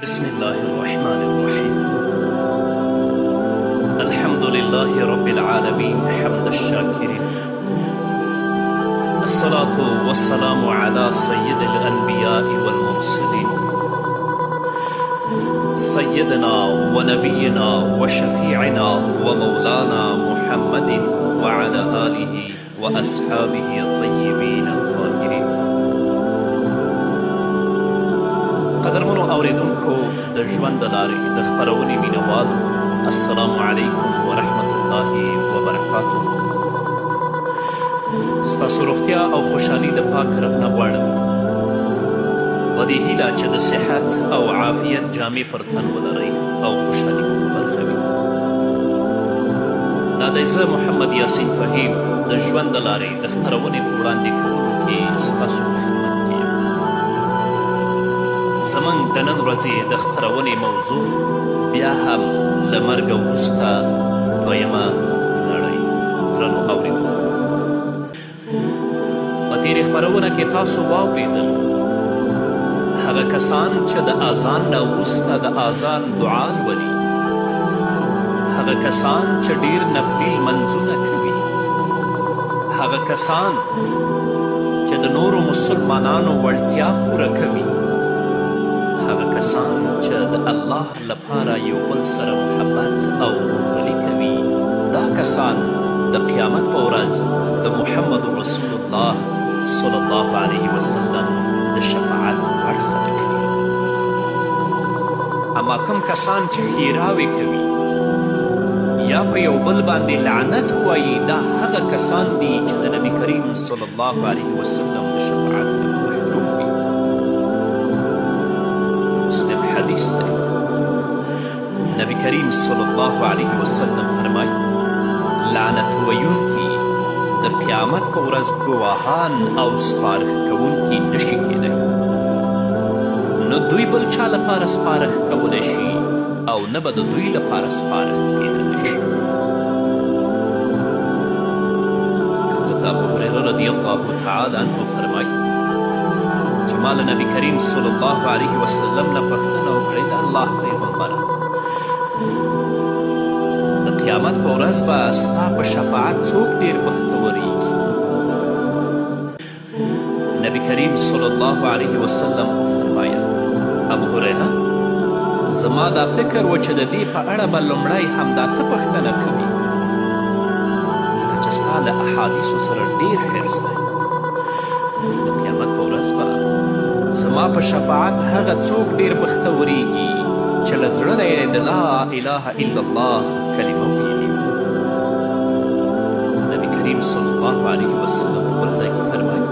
بسم الله الرحمن الرحيم. الحمد لله رب العالمين حمد الشاكرين. الصلاة والسلام على سيد الأنبياء والمرسلين سيدنا ونبينا وشفيعنا ومولانا محمد وعلى آله وأصحابه الطيبين الطاهرين. قدرمنو اوریدونکو د ژوند د لارې د خپرونې مینوالو، السلام علیکم ورحمت الله وبرکاتو. ستاسو روغتیا او خوشحالي د پاک رب نه غواړم، په دې هیله چې د صحت او عافیت جامې پر تن ولرئ او خوشحالي مو په برخه وي. دا دی زه محمد یاسین فهیم د ژوند د لارې د خپرونې په وړاندې کولو کې ستاسو زموږ د نن ورځې د خپرونې موضوع بیا هم له مرګه وروسته دویمه نړۍ. درنو اورېدونکو، په تېرې خپرونه کې تاسو واورېدل هغه کسان چې د اذان نه وروسته د اذان دعا لولي، هغه کسان چې ډېر نفلي لمنځونه کوي، هغه کسان چې د نورو مسلمانانو وړتیا پوره کوي، هغه کسان چې د الله لپاره یو بل سره محبت او ورورولي کوي، دا کسان د قیامت په ورځ د محمد رسول الله صلی الله علیه وسلم د شفاعت وړ خلک دي. اما کوم کسان چې ښېراوې کوي یا په یو بل باندې لعنت وایي، دا هغه کسان دي چې د نبي کریم صلی الله علیه وسلم د شفاعت نه محروم وي. حدیث دی، نبی کریم صلی الله علیه وسلم فرمایي لعنت ویونکي د قیامت په ورځ ګواهان او سپارښت کوونکي نشي کیدی، نه دوی بل چا لپاره سپارښت کولی شي او نه به د دوی لپاره سپارښت کیدلی شي. حضرت ابو هریره رضی الله تعالی عنه فرمایي چې ما له نبي کریم صلی الله علیه وسلم نه پوښتنه وکړې، د الله پیغمبره، د قیامت په ورځ به ستا په شفاعت څوک ډېر بختوریږي؟ نبي کریم صلی الله علیه وسلم وفرمایل ابو هریره، زما دا فکر و چې د دې په اړه به لومړی همدا ته پوښتنه کوي، ځکه چې ستا له احادیثو سره ډېر حرص دی. د قیامت په ورځ به زما په شفاعت هغه څوک ډېر بختوریږي چې له زړه نه یې د لا اله الا الله کلمه ویلي. نبي کریم صلی الله علیه وسلم په بل ځای کې فرمایي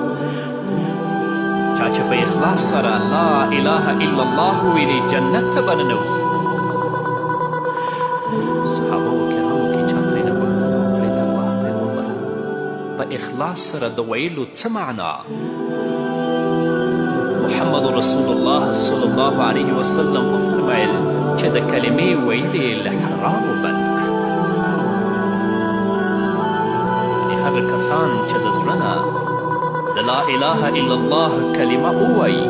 چا چې په اخلاص سره لا اله الا الله ویلي جنت ته به ننوځي. صحابو کرامو کې چا ترېنه پوښتنه وکړې، د الله پیغمبره، په اخلاص سره د ویلو څه معنا؟ محمد رسول الله صلی الله علیه وسلم وفرمایل چې د کلمې ویلې له حرامو بند کړه. یعنې هغه کسان چې د زړه نه د لا اله الا الله کلمه ووایي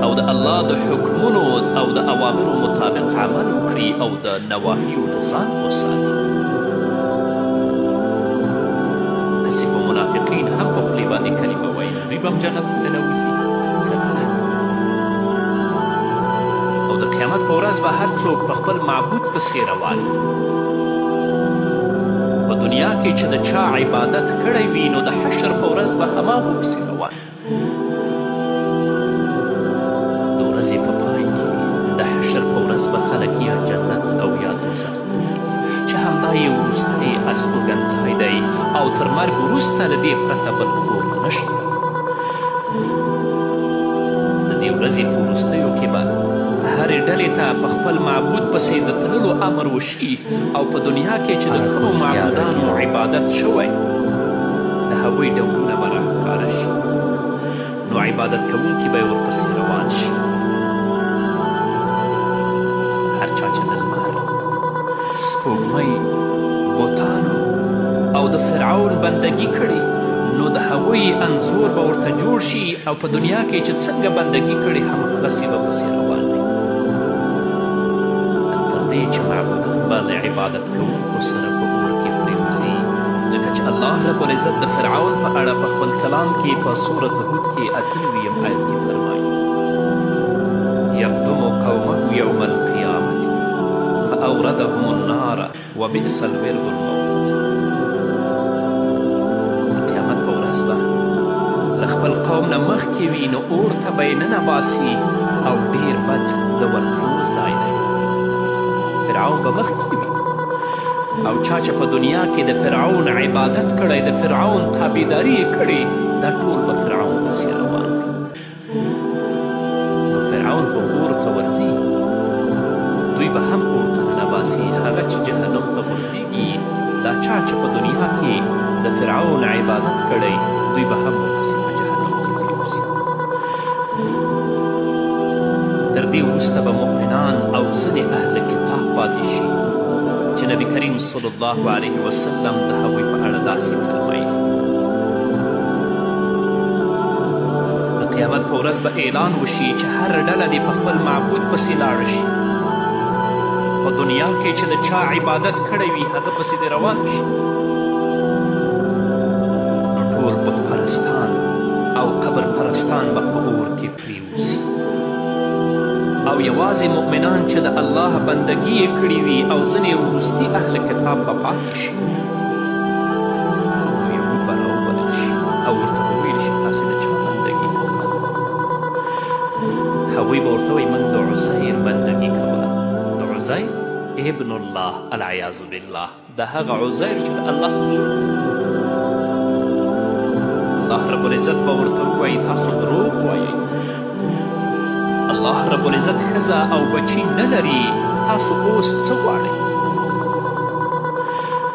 او د الله د حکمونو او د اوامرو مطابق عمل وکړي او د نواهیو نه ځان وساتي. هسې خو منافقین هم په خولې باندې کلمه وایي، دوی به هم جنت ته ننوځي. قیامت په ورځ به هر څوک په خپل معبود پسې روان وي. په دنیا کې چې د چا عبادت کړی وي نو د حشر په ورځ به هماغو پسې روان وي. د ورځې په پای کې د حشر په ورځ به خلک یا جنت او یا دوزخ ته ځي، چې همدا یې وروستی استوګنځی دی او تر مرګ وروسته له دې پرته بل کور نشته. د دې ورځې په وروستیو کې به هرې ډلې ته په خپل معبود پسې د تللو امر وشي او په دنیا کې چې د کومو معبودانو عبادت شوی د هغوی ډولونه به راښکاره شي، نو عبادت کوونکي به یې ورپسې روان شي. هر چا چې د لمر، سپوږمۍ، بوتانو او د فرعون بندګي کړې نو د هغوی انځور به ورته جوړ شي او په دنیا کې چې څنګه بندګي کړې هماغسې به پسې روان وي. عبادت کوونکو سره په اور کې پرېوځي، لکه چې الله رب العزت د فرعون په اړه په خپل کلام کې په سورة هود کې 98 آیت کې فرمایي: یقدم قومه یوم القیامة فأوردهم النار وبئس الورد المورود. د قیامت په ورځ به له خپل قوم نه مخکې وي، نو اور ته به یې ننباسي او ډېر بد د ورتلو ځای دی. فرعون به مخکې وي، او چا چې په دنیا کې د فرعون عبادت کړی، د فرعون تابعداري یې کړې، دا ټول به فرعون پسې روان وي. نو فرعون خو اور ته ورځي، دوی به هم اور ته ننباسي. هغه چې جهنم ته غورځېږي، دا چا چې په دنیا کې د فرعون عبادت کړی، دوی به هم ورپسې په جهنم کې پرېوځي. تر دې وروسته به مؤمنان او ځینې اهل کتاب پاتې شي چې نبي کریم صلی الله علیه وسلم د هغوی په اړه داسې فرمایي: د قیامت په ورځ به اعلان وشي چې هر ډله دې په خپل معبود پسې لاړه شي. په دنیا کې چې د چا عبادت کړی وي، هغه پسې دې روان شي. نو ټول بت پرستان او قبر پرستان به په اور کې پرېوځي، او یوازې مؤمنان چې د الله بندګي یې کړې وي او ځینې وروستي اهل کتاب به پاتې شي. نو یهود به راوبلل شي او ورته به ویل شي: تاسې د چا بندګي کوله؟ هغوی به ورته وایي: موږ د عزیر بندګي کوله. د عزیر ابن الله، العیاذ بالله، د هغه عزیر چې د الله زوی. الله رب العزت به ورته ووایي: تاسو دروغ وایئ. الله رب العزت ښځه او بچي نه لري، تاسو اوس څه غواړئ؟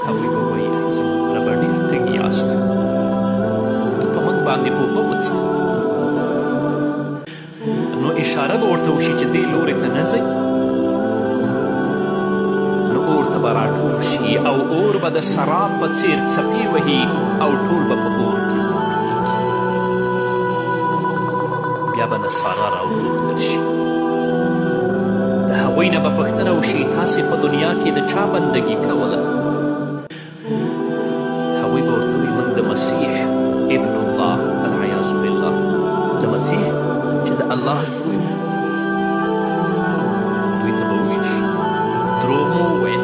هغوی به وایي: زموږ ربه ډېر تږي یاستو، ته په موږ باندې اوبه وڅښه. نو اشاره به ورته وشي چې دې لورې ته نه ځئ. نو اور ته به راټول شي او اور به د سراب په څیر څپې وهي او ټول به په اور کې وغورځېږي. بیا به نصارا راوغورځول شي. د هغوی نه به پوښتنه وشي: تاسې په دنیا کې د چا بندګي کوله؟ هغوی به ورته وایي: موږ د مسیح ابن الله، العیاذ بالله، د مسیح چې د الله زوی و. دوی ته به وویل شي: دروغ مو وویل،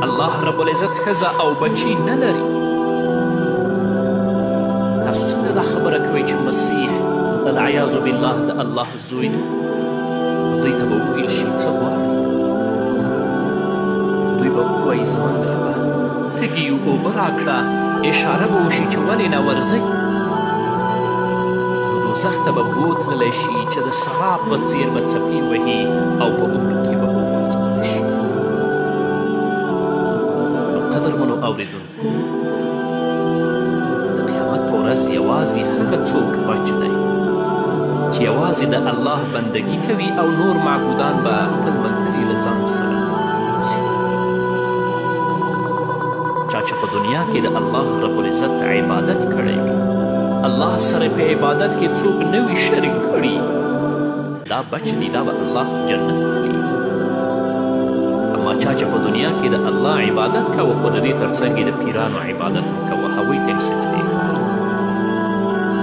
الله رب العزت ښځه او بچي نه لري. تاسو څنګه دا خبره کوئ چې مسیح العیاذ بالله د الله زوی دی؟ دوی ته به وویل شي: څه غواړئ؟ دوی به ووایي: زموږ ربه تږي یو، اوبه راکړه. اشاره به وشي چې ولې نه ورځئ؟ نو دوزخ ته به بوتللی شي چې د سراب په څیر به څپې وهي او په اور کې به وغورځولی شي. نو قدرمنو اورېدونکو، د قیامت په ورځ یوازې هغه څوک بچ دی چې یوازې د الله بندګي کوي، او نور معبودان به خپل ملګري له ځان سره بوځي. چا چې په دنیا کې د الله رب العزت عبادت کړی وي، الله سره په عبادت کې څوک نه وي شریک کړي، دا بچ دی، دا به الله جنت ته لیږي. اما چا چې په دنیا کې د الله عبادت کوه، خو د دې تر څنګ یې د پیرانو عبادت هم کوه، هغوی ته یې سجدې کولې،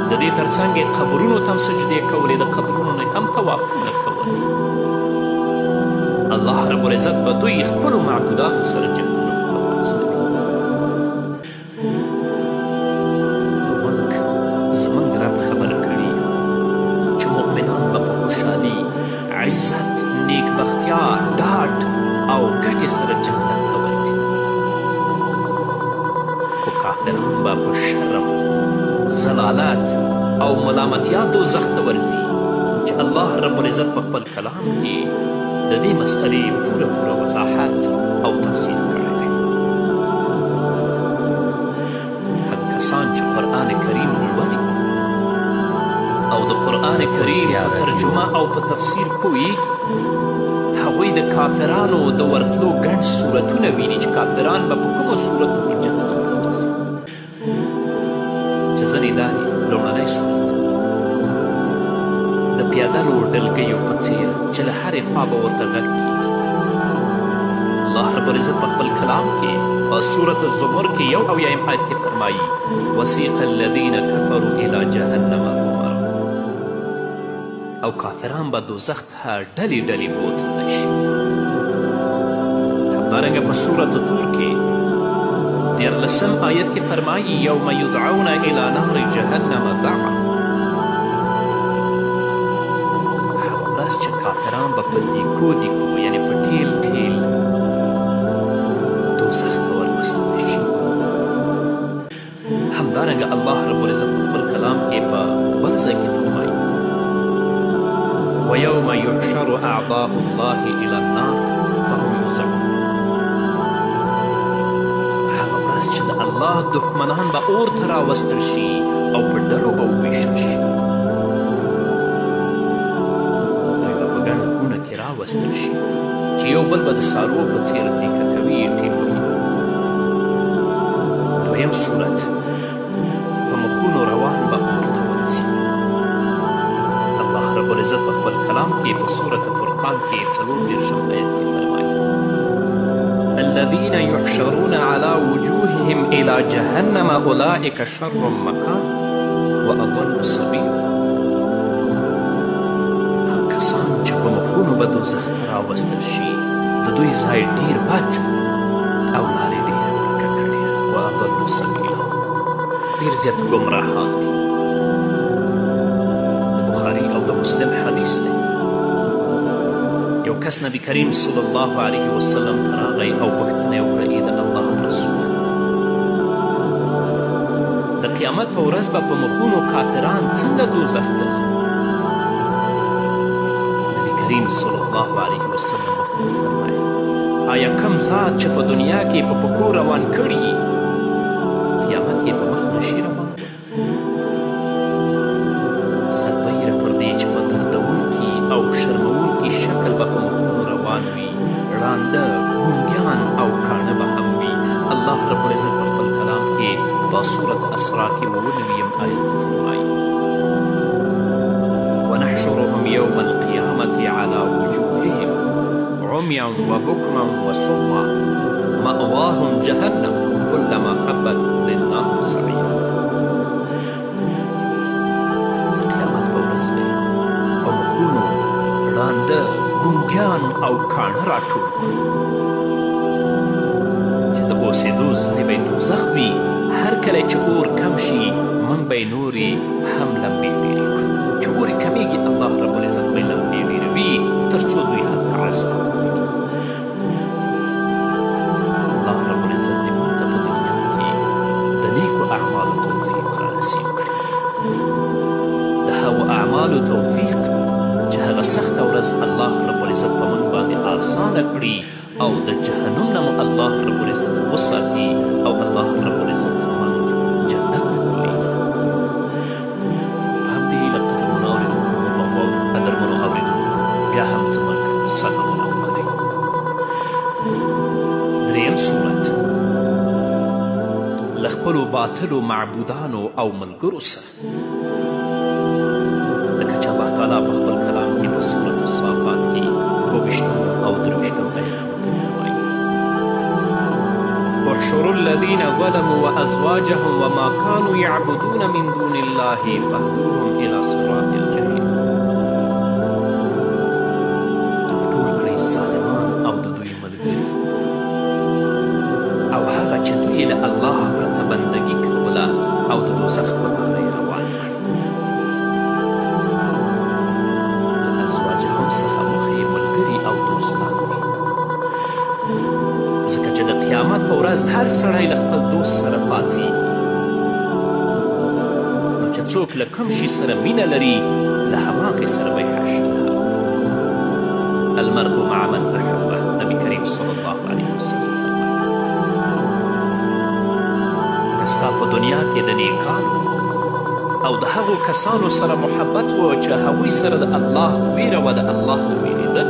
د دې تر څنګ یې قبرونو ته هم سجدې کولې، د قبرونو نه هم طوافونه کول. الله رب العزت به دوی خپلو معبودانو سره جهنم ته واستوي. موږ زموږ رب خبر کړي چې مؤمنان به په خوشحالي، عزت، نیکبختیا، ډاډ او ګټې سره جنت ته ورځي، خو کافران به په شرم، ضلالت او ملامتیا دوزخ ته ورځي، چې الله رب العزت په خپل کلام کې د دې مسئلې پوره وضاحت او تفصیل کړی دی. هغه کسان چې قرآن کریم لولي او د قرآن کریم په ترجمه او په تفسیر پوهیږي، هغوی د کافرانو د ورتلو ګڼ صورتونه ویني چې کافران به په کومو صورتونو جهنم ته ورځي. چې ځینې دا دي: لومړنی صورت د پیادلو ډلګیو په څیر چې له هرې خوا به ورته غږ کېږي، الله رب العزت په خپل کلام کې په سورة الزمر کې 91 آیت کې فرمایي وسیق الذین کفروا الی جهنم زمرا او کافران به دوزخ ته ډلې ډلې بوتلی شي. همدارنګه په سورة طور کې 14 آیت کې فرمایي یوم یدعون الی نار جهنم دعا. هغه ورځ چې کافران به په دیکو دیکو یعنې په ټیل ټیل دوزخ ته ورمستلی شي. همدارنګه الله رب العزت په خپل کلام کې په بل ځای کې فرمایي ویوم یحشر اعداء الله الی النار فهم یوزعون. هغه ورځ چې د الله دښمنان به اور ته راوستل شي او په ډلو به وویشل شي. دوی به په ګڼه ګوڼه کې راوستل شي چې یو بل به د څاروو په څېر دیکه کوي یې ټیم وهي. دویم صورت په مخونو روان به اور ته ورځي. الله رب العزت په خپل کلام کې په سورة فرقان کې 34 آیت کې فرمایي الذین یحشرون علی وجوههم الی جهنم اولئک شر مکان واضل سبیلا. هغه کسان چې په مخونو به دوزخ ته راوستل شي د دوی ځای ډېر بد او لارې ډېرې ورکه کړې واضل سبیلا ډېر زیات ګمراهان دي. او د مسلم حدیث دی. یو کس نبی کریم صلی الله علیه وسلم ته راغی او پوښتنه یې وکړه ای د الله رسوله د قیامت په ورځ به په مخونو کافران څنګه دوزخ ته ځي؟ نبی کریم صلی الله علیه وسلم ورته وفرمایل آیا کوم ذات چې په دنیا کې په پښو روان کړي قیامت کې په مخ نشي روان؟ او شرمونکي شکل به په مخونو روان وي، ړانده ګونګیان او کاڼه به هم وي. الله رب العزت په خپل کلام کې په سورة اسراء کې 9 آیت کې فرمایي ونحشرهم یوم القیامة علی وجوههم عمیا وبکما وصما مأواهم جهنم كلما خبت زدناهم سعیرا. ړانده ګونګیان او کاڼه راټول چې د اوسېدو ځای به یې دوزخ وي. هر کله چې اور کم شي موږ به یې نورې هم لمبې ډېرې کړو. چې اور یې کمیږي الله رب العزت به یې لمبې ډېروي تر څو دوی هلته عذاب وکړي. الله رب العزت دې موږ ته په دنیا کې د نیکو اعمالو توفیق رانصیب کړي. د هغو اعمالو توفیق هغه سخته ورځ الله رب العزت په موږ باندې آسانه کړي او د جهنم نه مو الله رب العزت وساتي او الله رب العزت موږ جنت ته بولېږي. په همدې هیله قدرمنو اورېدونکو بیا هم زموږ سلامونه ومنئ. دریم صورت له خپلو باطلو معبودانو او ملګرو سره لکه چې الله تعالی په خپل کلام کې په سورة الصافات کې 22 او 23 آیتونو کې فرمایي احشروا الذین ظلموا وازواجهم وما كانوا يعبدون من دون الله فاهدوهم الى صراط الجحیم. ټول کړئ ظالمان او د دوی ملګري او هغه چې دوی له الله پرته بندګي کوله او د دوزخ په لاره یې روان کړي. څخه مخې ملګري او دوستان وي ځکه چې د قیامت په ورځ هر سړی له خپل دوست سره پاڅېږي. نو چې څوک له کوم شي سره مینه لري له هماغې سره به یې حشر. المرء مع من احبه نبي کریم صلی الله علیه وسلم فرمایي که ستا په دنیا کې د نیکانو او د هغو کسانو سره محبت و چې هغوی سره د الله ویره و د الله نه ویرېدل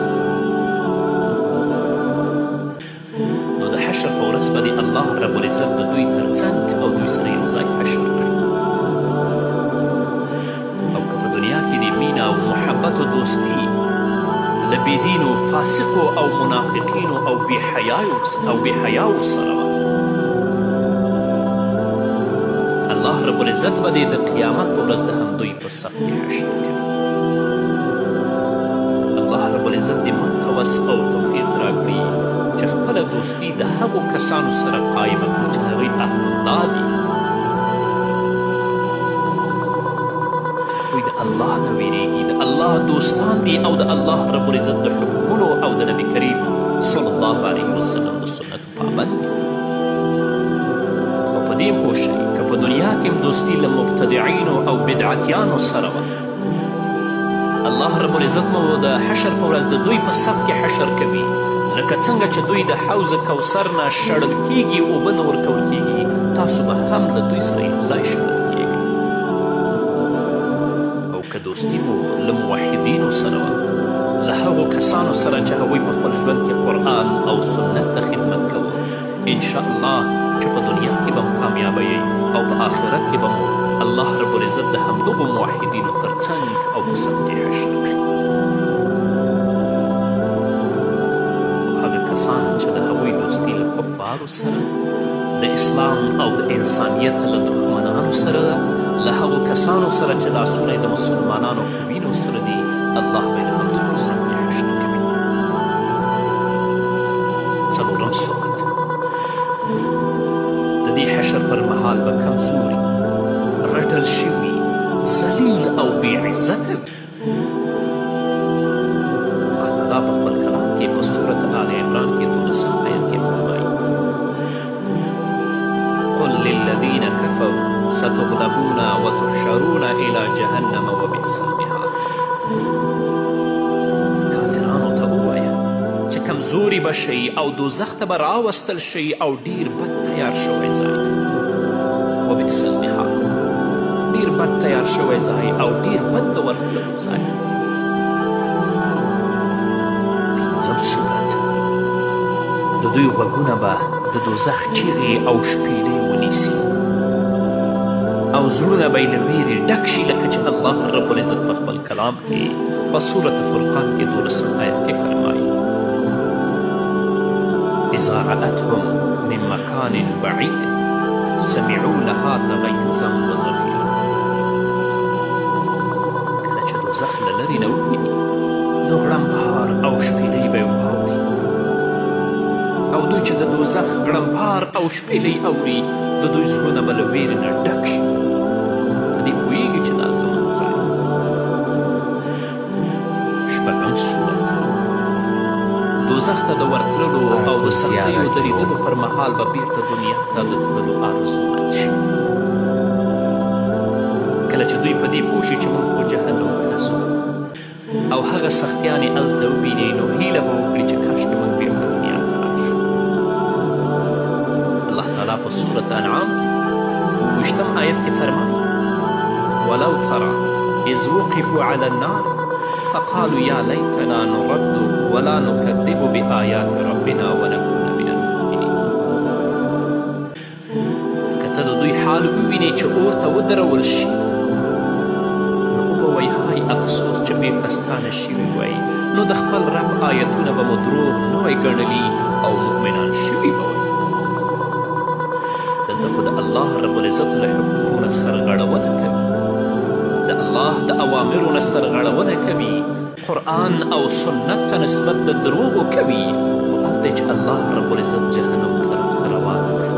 نو د حشر په ورځ به د الله رب العزت د دوی تر څنګ او دوی سره یو ځای حشر کړي. او که په دنیا کې د مینه او محبت و دوستي له بېدینو فاسقو او منافقینو او بېحیاو سره وه. الله رب العزت به دې د قیامت په ورځ د همدوی په صف کې حشر کوي. الله رب العزت دې موږ ته وس او توفیق راکړي چې خپله دوستي د هغو کسانو سره قایمه کړو چې هغوی اهل الله دي، دوی د الله نه ویرېږي، د الله دوستان دي او د الله رب العزت د حکمونو او د نبي کریم صلی الله علیه وسلم د سنتو پابند دي. او په دې پوه شئ که په دنیا کې هم دوستي له مبتدعینو او بدعتیانو سره وه، الله رب العزت مو د حشر په ورځ د دوی په صف کې حشر کوي، لکه څنګه چې دوی د حوض کوثر نه شړل کیږي، اوبه نه ورکول کیږي، تاسو به هم له دوی سره یو ځای شړل کیږئ. او که دوستي مو له موحدینو سره وه، له هغو کسانو سره چې هغوی په خپل ژوند کې قرآن او سنت ته خدمت کوو، انشاءالله چې په دنیا کې به مو کامیابوئ او په آخرت کې به مو الله رب العزت د همدغو موحدینو تر څنګ او په صف کې حشر کړي. کسان چې د هغوی دوستي له کفارو سره، د اسلام او د انسانیت له دښمنانو سره ده، له هغو کسانو سره چې لاسونه یې د مسلمانانو په وینو سره دي، الله به یې د همدوی په صف کې حشر کوي. څلورم سورت د دې حشر پر مهال به کمزوري، رټل شوي، ذلیل او بې عزته وي. الله تعالی په خپل کلام کې په سورت آل عمران کې 12 آیت کې فرمایي: قل للذین کفروا ستغلبون وتحشرون الی جهنم وبئس المهاد. کافرانو ته ووایه چې کمزوري به شئ او دوزخ ته به راوستل شئ او ډیر بد تیار شوی ځای دی. وبئس المهاد، ډیر بد تیار شوی ځای او ډیر بد د ورتللو ځای دی. صورت د دوی غوږونه به د دوزخ چیغې او شپېلې ونیسي او زړونه به یې له ویرې ډک شي، لکه چې الله رب العزت په خپل کلام کې په سورت فرقان کې 12 آیت کې فرمایي: اذا رأتهم من مکان بعید سمعوا لها تغیظا وزفیرا. کله چې دوزخ له لرې نه وویني نو غړمبهار او شپېلۍ به یې واوري، او دوی چې د دوزخ غړمبهار او شپېلۍ اوري، د دوی زړونه به له ویرې نه ډک شي. په دې پوهېږي چې دا زموږ ځای دی. شپږم سورت دوزخ ته د ورتللو او د سختیو د لیدلو پر مهال به بیرته دنیا ته د تللو آرزو مند شي. کله چې دوی په دې پوه شي چې موږ خو جهنم ته ځو او هغه سختیانې هلته وویني، نو هیله به وکړي چې کاشکې موږ بیرته دنیا ته راشو. الله تعالی په سورت انعام کې 20 آیت کې فرمایي: ولو ترى اذ وقفوا على النار فقالوا یا لیتنا نرد ولا نکذب بآیات ربنا ونکون من المؤمنین. که ته د دوی حال ووینې چې اور ته ودرول شي، افسوس چې بیرته ستانه شوي وای، نو د خپل رب آیتونه به مو دروغ نه وای ګڼلي او مؤمنان شوي به وای. دلته خو د الله رب العزت له حکمونو نه سرغړونه کوي، د الله د اوامرو نه سرغړونه کوي، قرآن او سنت ته نسبت د دروغو کوي، خو هلته چې الله رب العزت جهنم طرف ته روان کړي،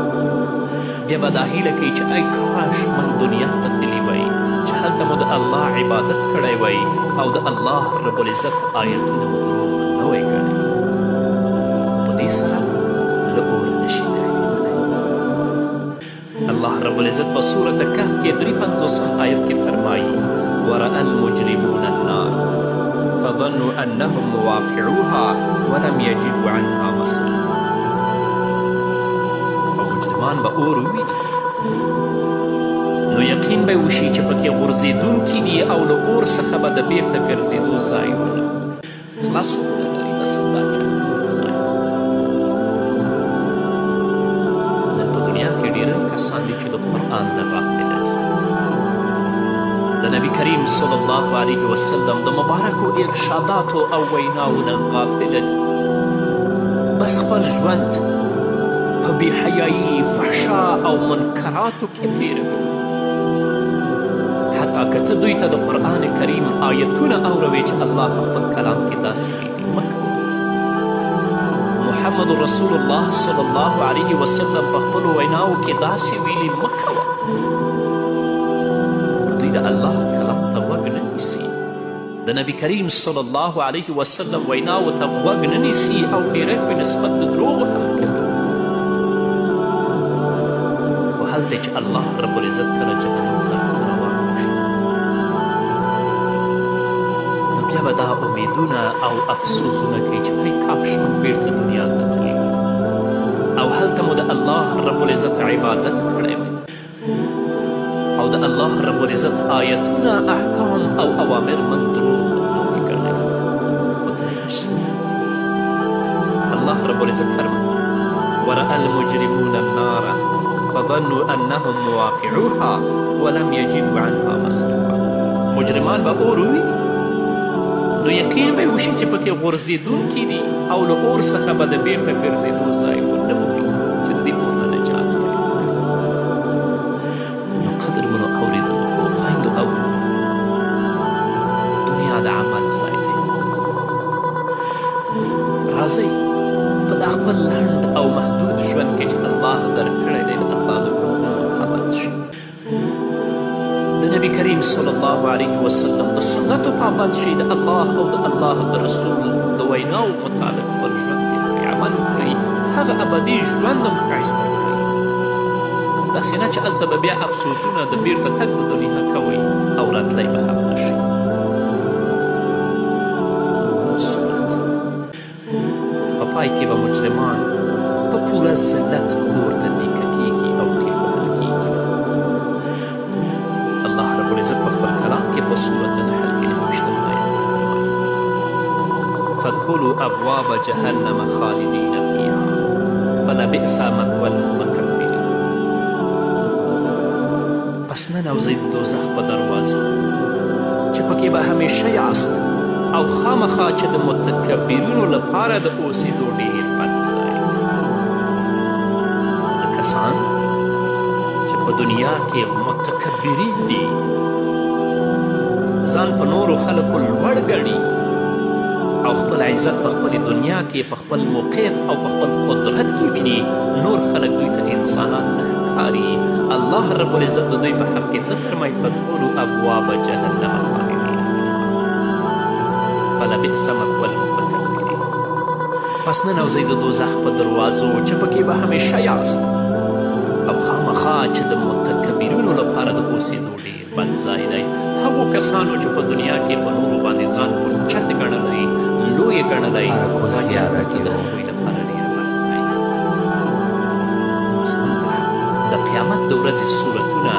بیا به دا هیله کوي چې ای کاش من دنیا ته تللی وای، چې هلته مو د الله عبادت کړی وی او د الله رب العزت آیتونه مو دروغ نه وی ګڼلي، خو په دې سره له اوره نشي تښتېدلی. الله رب العزت په سورت کهف کې 53 آیت کې فرمایي: ورأى المجرمون النار فظنوا انهم مواقعوها ولم يجدوا عنها مصرفا. او مجرمان به اور وویني نو یقین به وشي چې پکې غورځېدونکي دي او له اور څخه به د بیرته ګرځېدو ځای ونه خلاصون نه لري، بس همدا جهنم ځای دی. نن په دنیا کې ډېری کسان دي چې د قرآن نه غافله دي، د نبي کریم صلی الله علیه وسلم د مبارکو ارشاداتو او ویناو نه غافله دي، بس خپل ژوند په بېحیایي، فحشا او منکراتو کې تېروي. حتی که ته دوی ته د قرآن کریم آیتونه اوروې چې الله په خپل کلام کې داسې ویلي، مه کوه. محمد رسول الله صلی الله علیه وسلم په خپلو ویناو کې داسې ویلي، مه کوه. دوی د الله کلام ته غوږ نه نیسي، د نبي کریم صلی الله علیه وسلم ویناو ته غوږ نه نیسي او ډیری په نسبت د دروغو هم کوي. خو هلته چې الله رب العزت کله جهنم طرف ته روان شي، نو بیا به دا امیدونه او افسوسونه کوي چې ای کاش موږ بیرته دنیا ته تللي او هلته مو د الله رب العزت عبادت کړی وی او د الله رب العزت آیتونه، احکام او اوامر من دروغ پورې کړی. الله رب العزت فرمایي ورأى المجرمون النار فظنوا انهم مواقعوها ولم یجدوا عنها مصرفا. مجرمان به اور وویني نو یقین به یې وشي چې پکې غورځېدونکي دي او له اور څخه به د بیرته ګرځېدو ځای ونه مومي چې د دې اور نه نجات کوي. نو قدرمنو اورېدونکو، خویندو او دنیا د عمل ځای دی. راځئ په دا خپل لنډ او محدود ژوند کې چې الله درکړی دی د الله د حکمونو پابند شي، د نبي کریم صلی الله علیه وسلم د سنتو پابند شي، د الله او د الله د رسول د ویناو مطابق خپل ژوند تېر کړئ، عمل وکړئ، هغه ابدي ژوند هم ښایسته کړئ. داسې نه چې هلته به بیا افسوسونه د بیرته تګ د دنیا کوئ او راتلی به هم نه شي. صورت په پای کې به مجرمان په پوره ذلت اور ته دیکه کیږي او ټیل وهل کیږي. الله رب العزت په خپل کلام کې په سورت نحل کې 29 آیت فرمایي فادخلوا ابواب جهنم خالدین فیها فلبئس مثوى المتکبرین. پس ننوځئ د دوزخ په دروازو چې پکې به همیشه یاست او خامخا چې د متکبرینو لپاره د اوسېدو ډېر بد ځای. کسان چې په دنیا کې متکبرین دي، ځان په نورو خلکو لوړ ګڼي او خپل عزت په خپلې دنیا کې په خپل موقف او په خپل قدرت کې ویني، نور خلک دوی ته انسانان نه ښکاري. الله رب العزت د دوی په حق کې څه فرمایي فادخلوا ابواب جهنم خالدین فلبئس مثوى المتکبرین. پس ننوځئ د دوزخ په دروازو چې پکې به همیشه یاست او خامخا چې د متکبرینو لپاره د اوسېدو ډېر بد ځای دی. هغو کسانو چې په دنیا کې په نورو باندې ځان اوچت ګڼلی، لوی ګڼلی، دا جنت د هغوی لپاره ډېر بد ځای دی. د قیامت د ورځې صورتونه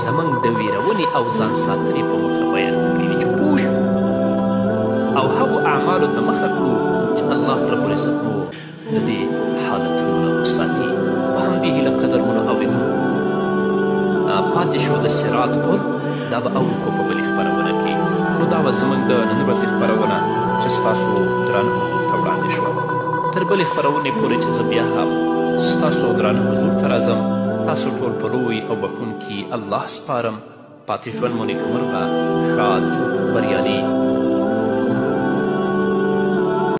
زموږ د ویرونې او ځان ساتنې په مخه بیان کړي دي چې پوه شو او هغو اعمالو ته مخه کړو چې الله رب العزت مو د دې حالتونو نه وساتي. په همدې هیله قدرمنو اورېدونکو پاتې شو د صراط پل، دا به اورو په بلې خپرونه کې. نو دا به زموږ د نن ورځې خپرونه چې ستاسو درانه حضور ته وړاندې شوه. تر بلې خپرونې پورې چې زه بیا هم ستاسو درانه حضور ته راځم، تاسو ټول په لوی او بښونکي الله سپارم. پاتې ژوند مو نیکمرغه، ښاد، بریالي